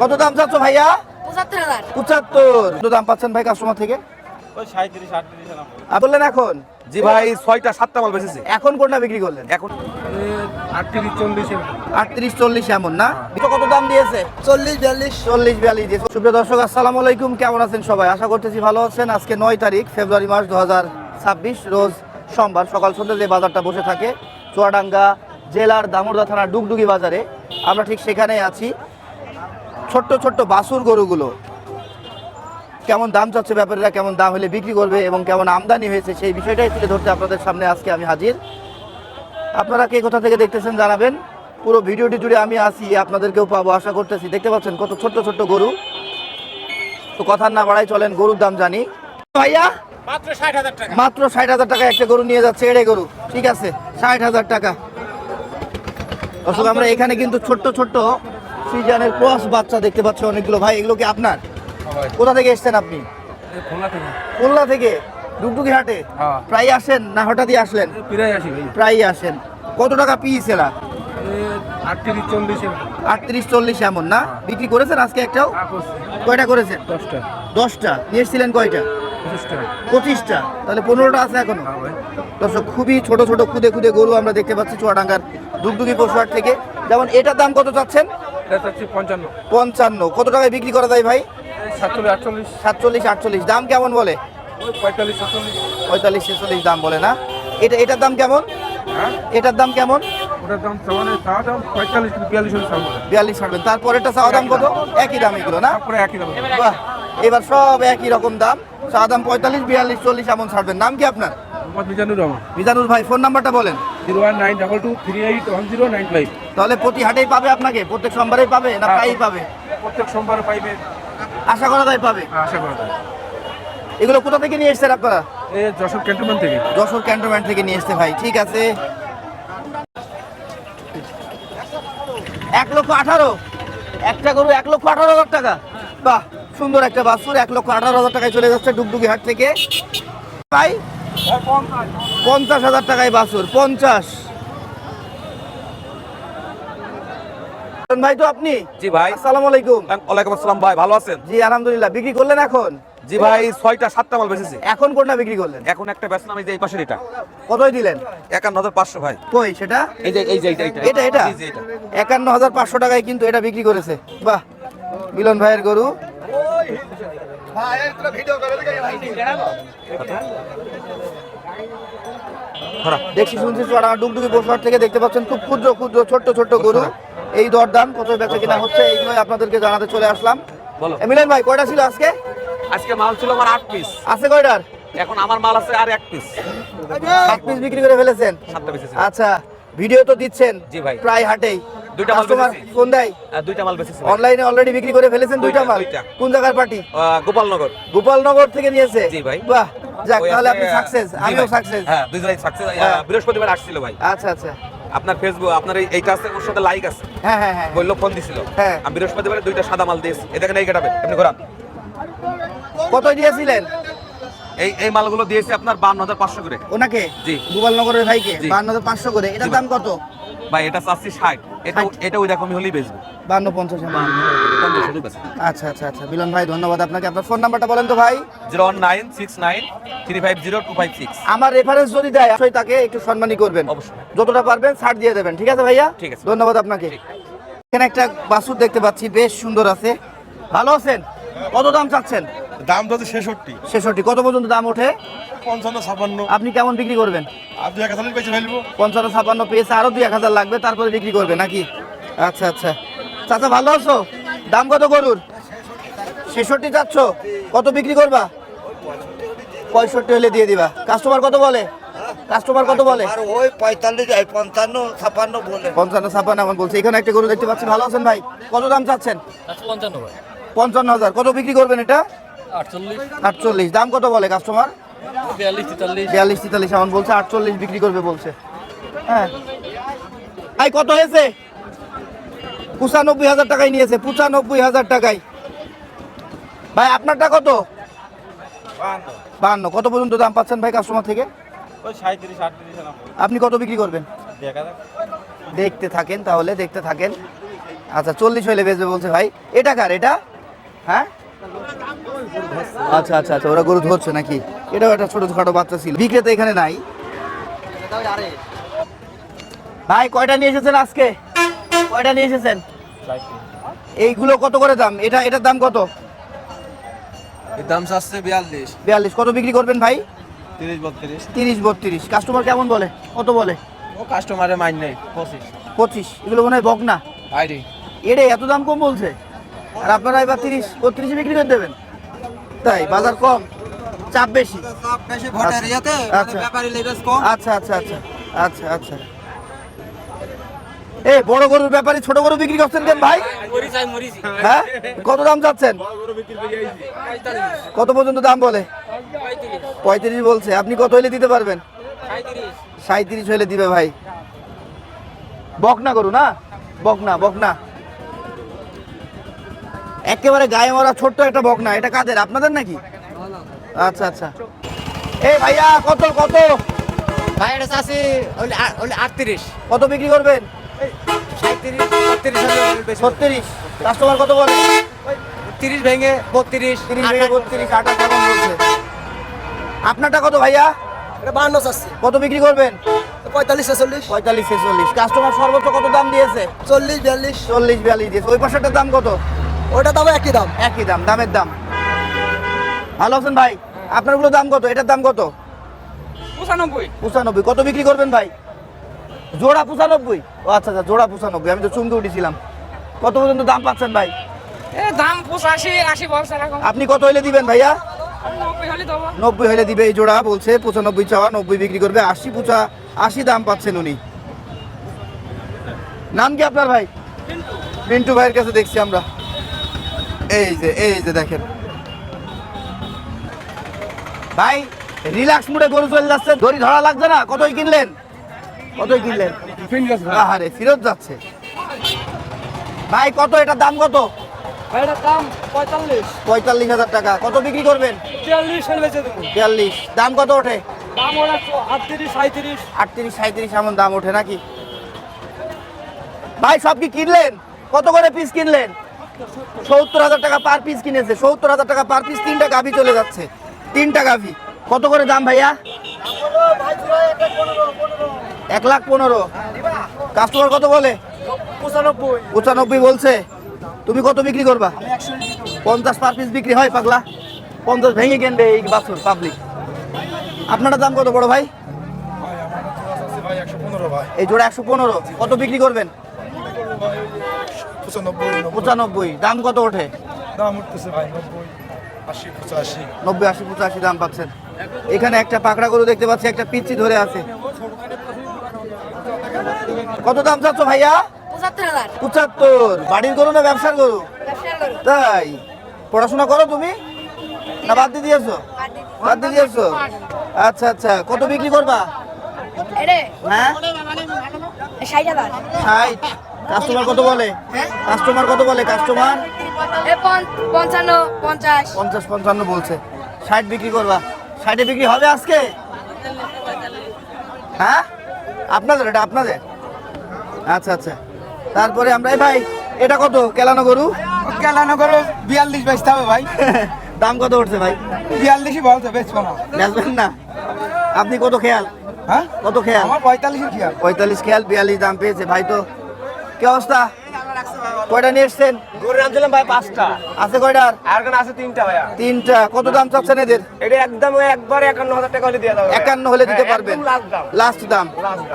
কত দাম চাচ্ছ ভাইয়া? ৭৫,০০০। ৭৫। কত দাম পাচ্ছেন ভাই কাস্টমার থেকে? ওই 37 38 এরকম। বললেন এখন? জি ভাই 6টা 7টা মাল বেচেছি। এখন কোনটা বিক্রি করলেন? এখন 38 40 38 40 এমন না? কত দাম দিয়েছে? ৪০ ৪২। 40 42 দিয়েছে। সুপ্রিয় দর্শক আসসালামু আলাইকুম, কেমন আছেন সবাই? আশা করতেছি ভালো আছেন। আজকে 9 তারিখ ফেব্রুয়ারি মাস 2026 রোজ সোমবার সকাল সন্ধ্যা যে বাজারটা বসে থাকে চুয়াডাঙ্গা জেলার দামোদর থানার ডুগডুগি বাজারে, আমরা ঠিক সেখানেই আছি। ছোট্ট ছোট্ট বাছুর গরুগুলো কেমন দাম চাচ্ছে ব্যাপারীরা, কেমন দাম হলে বিক্রি করবে এবং কেমন আমদানি হয়েছে সেই বিষয়টাই তুলে ধরতে আপনাদের সামনে আজকে আমি হাজির। আপনারা কে কোথা থেকে দেখতেছেন জানাবেন। পুরো ভিডিওটি জুড়ে আমি আসি, আপনাদেরকেও পাবো আশা করতেছি। দেখতে পাচ্ছেন কত ছোট্ট ছোট্ট গরু। তো কথা না বাড়াই চলেন গরুর দাম জানি। ভাইয়া মাত্র 60,000 টাকা। মাত্র 60,000 টাকা একটা গরু নিয়ে যাচ্ছে। এড়ে গরু, ঠিক আছে, 60,000 টাকা। দর্শক আমরা এখানে কিন্তু ছোট্ট ছোট্ট ফ্রিজিয়ানের ক্রস বাচ্চা দেখতে পাচ্ছি অনেকগুলো। ভাই এগুলো কি আপনার? কোথা থেকে এসেছেন আপনি? খুলনা থেকে। খুলনা থেকে ডুগডুগি হাটে হ্যাঁ। প্রায় আসেন না হঠাৎই আসলেন? প্রায় আসি ভাই। প্রায় আসেন। কত টাকা পিস এরা? 38 40 এরকম। 38 40 এমন না? বিক্রি করেছেন আজকে একটাও? কয়টা করেছেন? 10টা 10টা। নিয়ে এসেছিলেন কয়টা? 25টা। 25টা। তাহলে 15টা আছে এখনো। হ্যাঁ ভাই। দর্শক খুবই ছোট ছোট খুদে খুদে গরু আমরা দেখতে পাচ্ছি চুয়াডাঙ্গার ডুগডুগি পশুহাট থেকে। যেমন এটার দাম কত চাচ্ছেন? এটা হচ্ছে 55 55। কত টাকায় বিক্রি করা যায় ভাই? 47 48 47 48। দাম কেমন বলে? ওই 45 46। 45 46 দাম বলে না? এটার দাম কেমন? হ্যাঁ এটার দাম কেমন? ওটার দাম সামান্য চাওয়া দাম 45 42 হল সামনে। 42 ছাড়বেন। তারপরেরটা চাওয়া দাম কত? একই দাম এগুলো না? তারপরে একই দাম। বাহ, এবার সব একই রকম দাম। চাওয়া দাম 45 42 40 এমন ছাড়বেন। নাম কি আপনার? মোহাম্মদ মিজানুর রহমান। মিজানুর ভাই, ফোন নাম্বারটা বলেন। 01922381095। তাহলে প্রতি হাটেই পাবে আপনাকে? প্রত্যেক সোমবারেই পাবে না প্রায়ই পাবে? প্রত্যেক সোমবার পাইবে আশা করা যায় পাবে। আশা করা যায়। এগুলো কোথা থেকে নিয়ে এসেছেন আপনারা? এই যশোর ক্যান্টনমেন্ট থেকে। যশোর ক্যান্টনমেন্ট থেকে নিয়ে এসছে ভাই, ঠিক আছে। 1,18,000 একটা গরু, 1,18,000 টাকা। বাহ, সুন্দর একটা বাছুর 1,18,000 টাকায় চলে যাচ্ছে ডুগডুগি হাট থেকে ভাই। 50,000 টাকায় বাছুর। 50 ভাই। তো আপনি? জি ভাই। আসসালামু আলাইকুম। ওয়ালাইকুম আসসালাম ভাই, ভালো আছেন? জি আলহামদুলিল্লাহ। বিক্রি করলেন এখন? জি ভাই 6টা 7টা মাল বেচেছি। এখন কোনটা বিক্রি করলেন? এখন একটা বেচলাম, এই যে এই পাশের এটা কতই দিলেন? 51,500 ভাই। কই সেটা? এই যে এটা এটা জি জি এটা 51,500 টাকায় কিন্তু এটা বিক্রি করেছে। বাহ, মিলন ভাইয়ের গরু। দেখছি শুনছি চুয়াডাঙ্গা ডুগডুগি পশুহাট থেকে দেখতে পাচ্ছেন খুব ক্ষুদ্র ক্ষুদ্র ছোট্ট ছোট্ট গরু। এই দরদাম কত বেচা কিনা হচ্ছে এইগুলোই আপনাদেরকে জানাতে চলে আসলাম। বলো। মিলন ভাই কয়টা ছিল আজকে? আজকে মাল ছিল আমার 8 পিস। আছে কয়টার? এখন আমার মাল আছে আর 1 পিস। 7 পিস বিক্রি করে ফেলেছেন? 7টা বেচেছি। আচ্ছা, ভিডিও তো দিচ্ছেন জি ভাই। প্রায় হাটেই। দুইটা মাল কাস্টমার বেচেছি। ফোন দেয়? আর 2টা মাল বেচেছি। অনলাইনে অলরেডি বিক্রি করে ফেলেছেন দুইটা মাল? দুইটা। কোন জায়গার পার্টি? গোপালনগর। গোপালনগর থেকে নিয়েছে? জি ভাই। বাহ, যাক ওই তাহলে আছে, আপনি সাকসেস, জি আমিও ভাই। সাকসেস। হ্যাঁ দুইজনেই সাকসেস। হ্যাঁ। বৃহস্পতিবার আসছিল ভাই। আচ্ছা আচ্ছা। আপনার ফেসবুক, আপনার এই কাছে ওর সাথে লাইক আছে, হ্যাঁ হ্যাঁ হ্যাঁ। বললো ফোন দিছিল। হ্যাঁ। আমি বৃহস্পতিবার 2টা সাদা মাল দিয়েছি। এই দেখেন এই কাটাবে আপনি ঘোরান। কত দিয়েছিলেন এই মালগুলো দিয়েছি আপনার 52,500 করে। ওনাকে? জি। গোপালনগরের ভাইকে জি। 52,500 করে। এটার জি দাম কত? ভাই এটা চাচ্ছি 60। এটা 60 এটা ওই রকমই হলেই বেচবো। 52 50। 50 হলেই বেচবো। আচ্ছা আচ্ছা আচ্ছা। মিলন ভাই ধন্যবাদ আপনাকে। আপনার ফোন নাম্বারটা বলেন তো ভাই। 01969350256। আমার রেফারেন্স যদি দেয় অবশ্যই তাকে একটু সম্মানী করবেন, অবশ্যই। যতটা পারবেন ছাড় দিয়ে দেবেন, ঠিক আছে ভাইয়া? ঠিক আছে। ধন্যবাদ আপনাকে। এখানে একটা বাছুর দেখতে পাচ্ছি, বেশ সুন্দর আছে। ভালো আছেন? কত দাম চাচ্ছেন? দাম তো 66 66। কত পর্যন্ত দাম ওঠে? 55 56। আপনি কেমন বিক্রি করবেন? আপনি 1000 পয়সা ফেলবো। 55 56 পেয়েছে, আরো 2-1000 লাগবে তারপরে বিক্রি করবে নাকি? আচ্ছা আচ্ছা। চাচা ভালো আছো? দাম কত গরুর? 66 চাচ্ছ? কত বিক্রি করবা? 65 হলে দিয়ে দিবা। কাস্টমার কত বলে? কাস্টমার কত বলে? আর ওই 45 55 56 বলে। 55 56 এমন বলছে। এখানে একটা গরু দেখতে পাচ্ছি। ভালো আছেন ভাই? কত দাম চাচ্ছেন? 55,000। কত বিক্রি করবেন এটা? 48। দাম কত বলে কাস্টমার? 42 43 এমন বলছে। 48 বিক্রি করবে বলছে। হ্যাঁ ভাই কত হয়েছে? 95,000 টাকায় নিয়েছে। 95,000 টাকায়। ভাই আপনারটা কত? 52। কত পর্যন্ত দাম পাচ্ছেন ভাই কাস্টমার থেকে? ওই 37 38 এরকম। আপনি কত বিক্রি করবেন? দেখা যাক। দেখতে থাকেন তাহলে, দেখতে থাকেন। আচ্ছা 40 হইলে বেচবে বলছে ভাই। এটা কার এটা? হ্যাঁ আচ্ছা আচ্ছা আচ্ছা, ওরা গরু ধরছে নাকি? এটাও একটা ছোটখাটো বাচ্চা ছিল, বিক্রেতা এখানে নাই। ভাই কয়টা নিয়ে এসেছেন আজকে? কয়টা নিয়ে এসেছেন? এইগুলো কত করে দাম? এটার দাম কত? এর দাম চাচ্ছে 42 42। কত বিক্রি করবেন ভাই? 30 32 30 32। কাস্টমার কেমন বলে? কত বলে? ও কাস্টমারে মাইন নেই 25 25। এগুলো মনে হয় বকনা। আইডি এরে এত দাম কম বলছে, আর আপনারা এবার 30 32 বিক্রি করে দেবেন? তাই বাজার কম, চাপ বেশি। বেশি ভোটের ইয়াতে আচ্ছা। ব্যাপারী লেবেস কম। আচ্ছা আচ্ছা আচ্ছা আচ্ছা আচ্ছা। এই বড় গরুর ব্যাপারে ছোট গরু বিক্রি করছেন কেন ভাই? হ্যাঁ কত দাম চাচ্ছেন? কত পর্যন্ত দাম বলে? 35 বলছে। আপনি কত হইলে দিতে পারবেন? 37 হইলে দিবে ভাই। বকনা গরু না? বকনা বকনা একেবারে গায়ে মরা ছোট্ট একটা বকনা। এটা কাদের, আপনাদের নাকি? আচ্ছা আচ্ছা। এই ভাইয়া কত কত? ভাই এটা চাষি 38 কত বিক্রি করবেন? 36। কাস্টমার কত বলে? 30 ভেঙে 32 30 থেকে 32 28 এখন বলছে। আপনারটা কত ভাইয়া? এটা 52 চাষি কত বিক্রি করবেন? 45 46 45 46। কাস্টমার সর্বোচ্চ কত দাম দিয়েছে? 40 42 40 42 দিয়েছে। ওই পাশেরটার দাম কত? ওটা দাম একই দাম। একই দাম, দামের দাম। ভালো আছেন ভাই? আপনারগুলো দাম কত? এটার দাম কত? 95। কত বিক্রি করবেন ভাই? জোড়া 95? ও আচ্ছা আচ্ছা, জোড়া 95। আমি তো চমকে উঠেছিলাম। কত পর্যন্ত দাম পাচ্ছেন ভাই? দাম 85 80 বলছে এরকম। আপনি কত হইলে দিবেন ভাইয়া? 90 হলে দেবো। 90 হইলে দিবে। এই জোড়া বলছে 95 চাওয়া, 90 বিক্রি করবে। 80 দাম পাচ্ছেন উনি। নাম কি আপনার ভাই? পিন্টু ভাইয়ের কাছে দেখছি আমরা। এই যে দেখেন ভাই, রিল্যাক্স মুডে গরু চলে যাচ্ছে, দড়ি ধরা লাগছে না। কতই কিনলেন? আহারে ফিরত যাচ্ছে ভাই। কত এটার দাম কত? এটার দাম 45 45,000 টাকা। কত বিক্রি করবেন? 43 হলে বেচে দেবো। 42। দাম কত ওঠে? দাম ওরা 38 37 38 37 এমন দাম ওঠে নাকি ভাই? সব কি কিনলেন? কত করে পিস কিনলেন? 70,000 টাকা পার পিস কিনেছে। 70,000 টাকা পার পিস। 3টা গাভি চলে যাচ্ছে, 3টা গাভি। কত করে দাম ভাইয়া? 1,15,000। কাস্টমার কত বলে? 95 বলছে। তুমি কত বিক্রি করবা? 50 পার পিস বিক্রি হয় পাগলা? 50 ভেঙে কিনবে এই বাছুর পাবলিক। আপনার দাম কত বড় ভাই? ভাই 115 ভাই। এই জোড়া 115। কত বিক্রি করবেন? 95 95। দাম কত ওঠে? দাম উঠতেছে ভাই 90 80 85। 90 80 85 দাম পাচ্ছেন। এখানে একটা পাকড়া গরু দেখতে পাচ্ছি, একটা পিচ্চি ধরে আছে। কত দাম চাচ্ছ ভাইয়া? 75000 75। বাড়ির গরু না ব্যবসার গরু? তাই পড়াশোনা করো তুমি না বাদ দিয়ে দিয়েছো? বাদ দিয়ে দিয়েছো। আচ্ছা আচ্ছা। কত বিক্রি করবা? এরে হ্যাঁ 60000 60। কাস্টমার কত বলে? কাস্টমার কত বলে? কাস্টমার এ 55 50 50 55 বলছে। 60 বিক্রি করবা? 60-এ বিক্রি হবে আজকে? হ্যাঁ আপনাদের, এটা আপনাদের। আচ্ছা আচ্ছা। তারপরে আমরা এই ভাই এটা কত কেলানো গরু? কেলানো করে 42 বেচতে হবে ভাই। দাম কত উঠছে ভাই? 42ই বলছে বেচবো না। বেচবেন না? আপনি কত খেয়াল? হ্যাঁ কত খেয়াল? আমার 45 এর খেয়াল। 45 খেয়াল। 42 দাম পেয়েছে ভাই। তো কি অবস্থা? কয়টা নিয়ে এসছেন? গরু আনছিলাম ভাই 5টা। আছে কয়টার? আর কেন আছে 3টা ভাইয়া। 3টা। কত দাম চাচ্ছেন এদের? এটা একদম একবার 51000 টাকা হলে দিয়ে দাও। 51 হলে দিতে পারবেন? লাস্ট দাম। লাস্ট দাম।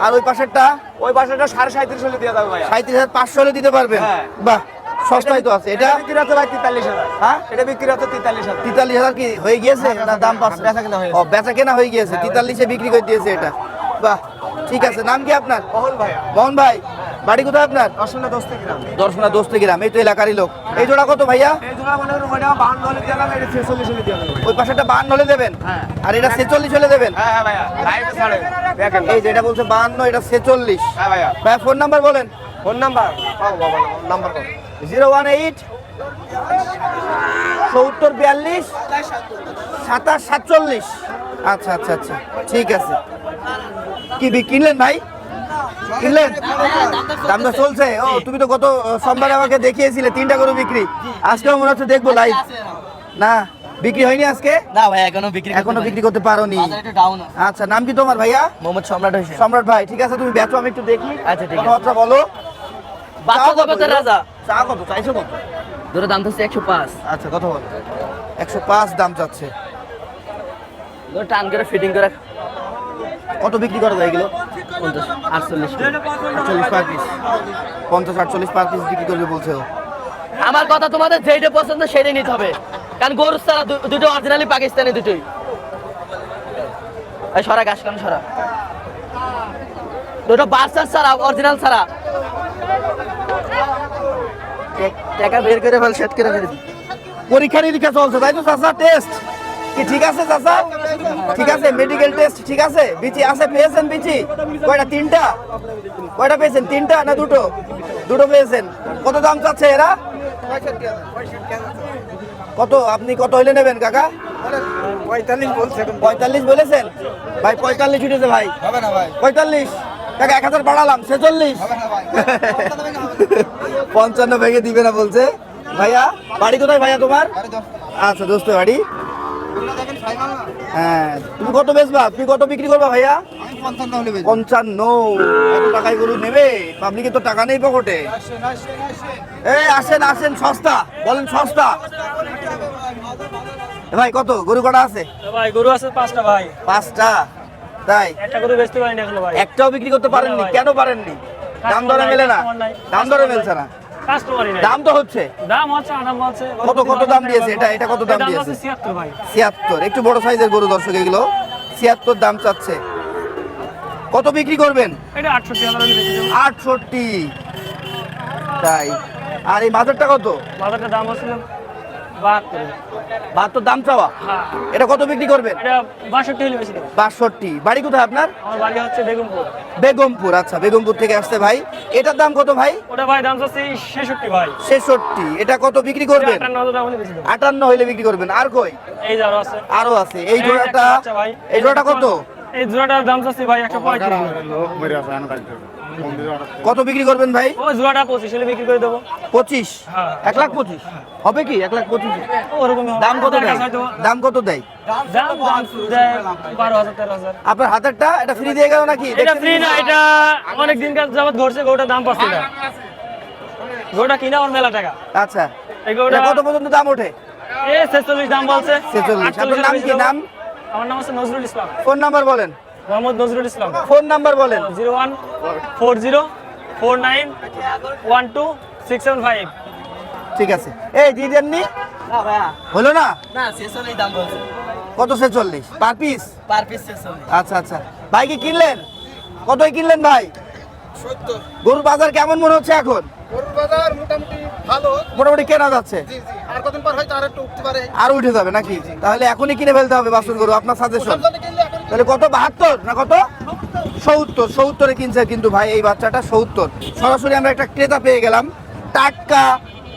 আর ওই পাশেরটা? ওই পাশেটা 37.5 হলে দিয়ে দাও ভাইয়া। 37,500 হলে দিতে পারবেন? হ্যাঁ। বাহ, সস্তায় তো আছে। এটা বিক্রি আছে ভাই 43000। হ্যাঁ এটা বিক্রি আছে 43000। 43,000 কি হয়ে গিয়েছে না দাম পাচ্ছে? বেচা কেনা হয়েছে। ও বেচা কেনা হয়ে গিয়েছে। 43-এ বিক্রি করে দিয়েছে এটা। বাহ, ঠিক আছে। নাম কি আপনার? মোহন ভাইয়া। মোহন ভাই। বাড়ি কোথায় আপনার? দর্শনা 10 গ্রাম। দর্শনা দোস্তে গ্রাম। এই তো এলাকারই লোক। এই জোড়া কত ভাইয়া? এই জোড়া মনে করুন ওইটা 52 হলে দিয়ে দাও, এটা 46 হলে দিয়ে দাও। ওই পাশেটা 52 হলে দেবেন? আর এটা 46 হলে দেবেন? হ্যাঁ হ্যাঁ ভাইয়া লাইভ ছাড়ে দেখেন। এই যে এটা বলছে 52, এটা 46। হ্যাঁ ভাইয়া। ভাইয়া ফোন নাম্বার বলেন। ফোন নাম্বার বাবা নাম্বার কত? 018 70 42 27 47। আচ্ছা আচ্ছা আচ্ছা, ঠিক আছে। কি কিনলেন ভাই? কিনলেন? দামটা চলছে। ও তুমি তো গত সোমবারে আমাকে দেখিয়েছিলে 3টা গরু বিক্রি, আজকেও মনে হচ্ছে দেখবো লাইভ। না বিক্রি হয়নি আজকে? না ভাই এখনো বিক্রি করতে পারোনি। একটু ডাউন আছে। আচ্ছা, নাম কি তোমার ভাইয়া? মোহাম্মদ সম্রাট হোসেন। সম্রাট ভাই, ঠিক আছে তুমি বেচো, আমি একটু দেখি। আচ্ছা, ঠিক আছে। কথাবার্তা বলো। বাচ্চা চাও কত রাজা? চা কত চাইছো কত? দুটো দাম হচ্ছে 105। আচ্ছা কত বলো? 105 দাম চাচ্ছে। দুটো টান করে ফিটিং করে কত বিক্রি করা যায় এগুলো? 50 48। 48 পার পিস, 50 48 পার পিস বিক্রি করবে বলছে ও। আমার কথা তোমাদের যেটা পছন্দ সেটাই নিতে হবে, কারণ গরুর ছাড়া দুটো অরিজিনালি পাকিস্তানি দুটোই। এই সরা গাছ কান সরা, দুটো বাচ্চার ছাড়া অরিজিনাল ছাড়া। টাকা বের করে ফেল, সেট করে ফেল। পরীক্ষা নিরীক্ষা চলছে তাই তো চাচা? টেস্ট কি ঠিক আছে চাচা? ঠিক আছে, মেডিকেল টেস্ট ঠিক আছে? বিচি আছে, পেয়েছেন বিচি কয়টা? 3টা। কয়টা পেয়েছেন? 3টা না 2টো? 2টো পেয়েছেন। কত দাম চাচ্ছে এরা? কত আপনি কত হইলে নেবেন কাকা? 45 বলছে। 45 বলেছেন ভাই? 45 উঠেছে ভাই। হবে না ভাই। 45 কাকা, 1000 বাড়ালাম, 46। 55 ভেঙে দিবে না বলছে ভাইয়া। বাড়ি কোথায় ভাইয়া তোমার? আচ্ছা, দোস্ত বাড়ি। হ্যাঁ, তুমি কত বেচবা? তুমি কত বিক্রি করবা ভাইয়া? 55। এত টাকায় গরু নেবে? পাবলিকের তো টাকা নেই পকেটে। এই আসেন আসেন, সস্তা বলেন, সস্তা। ভাই কত গরু কটা আছে? ভাই গরু আছে 5টা ভাই। 5টা? তাই? একটা গরু বেচতে পারিনি এখনো ভাই। একটাও বিক্রি করতে পারেননি? কেন পারেননি? দাম দরে মেলে না? দাম দরে মেলছে না? কাস্টমারই নাই। দাম তো হচ্ছে। দাম হচ্ছে আরাম হচ্ছে। কত কত দাম দিয়েছে এটা? এটা কত দাম দিয়েছে? 76 ভাই। 76। একটু বড় সাইজের গরু দর্শক এগুলো। 76 দাম চাচ্ছে। কত বিক্রি করবেন? এটা 68,000 আমি বেচে দেব। 68। তাই? আর এই মাঝেরটা কত? বাজারটা দাম হচ্ছে 72। 72 দাম চাওয়া। হ্যাঁ, এটা কত বিক্রি করবেন? এটা 62 হলে বেশি দেব। 62। বাড়ি কোথায় আপনার? আমার বাড়ি হচ্ছে বেগমপুর। বেগমপুর। আচ্ছা, বেগমপুর থেকে আসছে ভাই। এটার দাম কত ভাই? ওটা ভাই দাম হচ্ছে 66 ভাই। 66। এটা কত বিক্রি করবেন? 58,000 দাম হলে বেশি দেব। 58 হইলে বিক্রি করবেন। আর কই? এই যে আরো আছে। আরো আছে। এই জোড়াটা, একটা বাচ্চা ভাই। এই জোড়াটা কত? এই জোড়াটার দাম হচ্ছে ভাই 135। কত বিক্রি করবেন ভাই? ও জোড়াটা 25 হলে বিক্রি করে দেবো। 25। হ্যাঁ। 1,25,000 হবে কি? 1,25,000। ওরকমই হবে। দাম কত আপনার দেয়? কাছে হয়তো দাম কত দেয়? দাম দেয় 12,000 13,000। আপনার হাতেরটা এটা ফ্রি দিয়ে গেল নাকি? এটা ফ্রি না, এটা অনেক দিন কাজ যাবত ঘটছে। গরুটার দাম পাচ্ছি না। গরুটা কিনা ওর মেলা টাকা। আচ্ছা, এই গরুটা এটা কত পর্যন্ত দাম ওঠে? 46 দাম বলছে। 46। আপনার নাম কি? নাম? আমার নাম হচ্ছে নজরুল ইসলাম। ফোন নাম্বার বলেন। মোহাম্মদ নজরুল ইসলাম। ফোন নাম্বার বলেন। 0140491267 ঠিক আছে। এই দিয়ে দেননি? না ভাইয়া, হলো না? না 46 দাম বলছে। কত? 46 পার পিস? Per piece 46। আচ্ছা আচ্ছা। ভাই কি কিনলেন? কতই কিনলেন ভাই? 70। গরুর বাজার কেমন মনে হচ্ছে এখন? গরুর বাজার মোটামুটি ভালো। মোটামুটি কেনা যাচ্ছে। জি জি। আর কতদিন পর হয়তো আর একটু উঠতে পারে। আর উঠে যাবে নাকি? তাহলে এখনই কিনে ফেলতে হবে বাছুর গরু, আপনার সাজেশন। ওখানে কিনলে এখন তাহলে কত? 72 না কত? 70। 70-এ কিনছে কিন্তু ভাই এই বাচ্চাটা। 70। সরাসরি আমরা একটা ক্রেতা পেয়ে গেলাম, টাটকা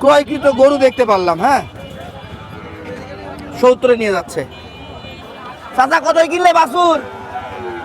ক্রয়কৃত গরু দেখতে পারলাম। হ্যাঁ, 70-এ নিয়ে যাচ্ছে। চাচা কতই কিনলে বাছুর?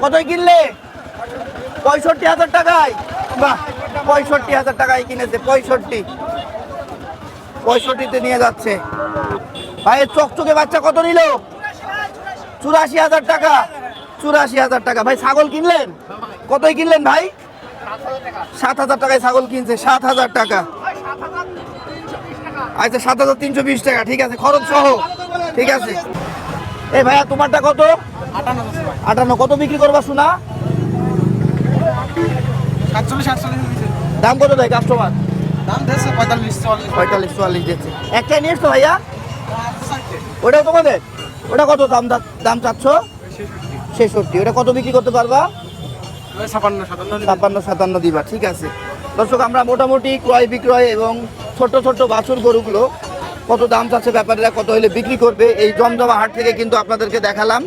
কতই কিনলে? 65,000 টাকায়। বাহ, 65,000 টাকায় কিনেছে। 65-তে নিয়ে যাচ্ছে। ভাইয়ের চকচকে বাচ্চা কত নিল? 84,000 টাকা। 84,000 টাকা। ভাই ছাগল কিনলেন? কতই কিনলেন ভাই? 7,000 টাকায় ছাগল কিনছে। 7,000 টাকা। আচ্ছা, 7,320 টাকা। ঠিক আছে, খরচ সহ। ঠিক আছে। এই ভাইয়া তোমারটা কত? 58। কত বিক্রি করবা শোনা? 47 48 দিচ্ছে। দাম কত দেয় কাস্টমার? দাম দিচ্ছে 45 44। 45 44 দিচ্ছে। একটাই নিয়ে এসছো ভাইয়া? ওটাও তোমাদের? ওটা কত দাম চাচ্ছ? 66। ওটা কত বিক্রি করতে পারবা? 56 57। 56 57 দিবা। ঠিক আছে দর্শক, আমরা মোটামুটি ক্রয় বিক্রয় এবং ছোট ছোট বাছুর গরুগুলো কত দাম চাচ্ছে ব্যাপারীরা, কত হলে বিক্রি করবে, এই জমজমা হাট থেকে কিন্তু আপনাদেরকে দেখালাম।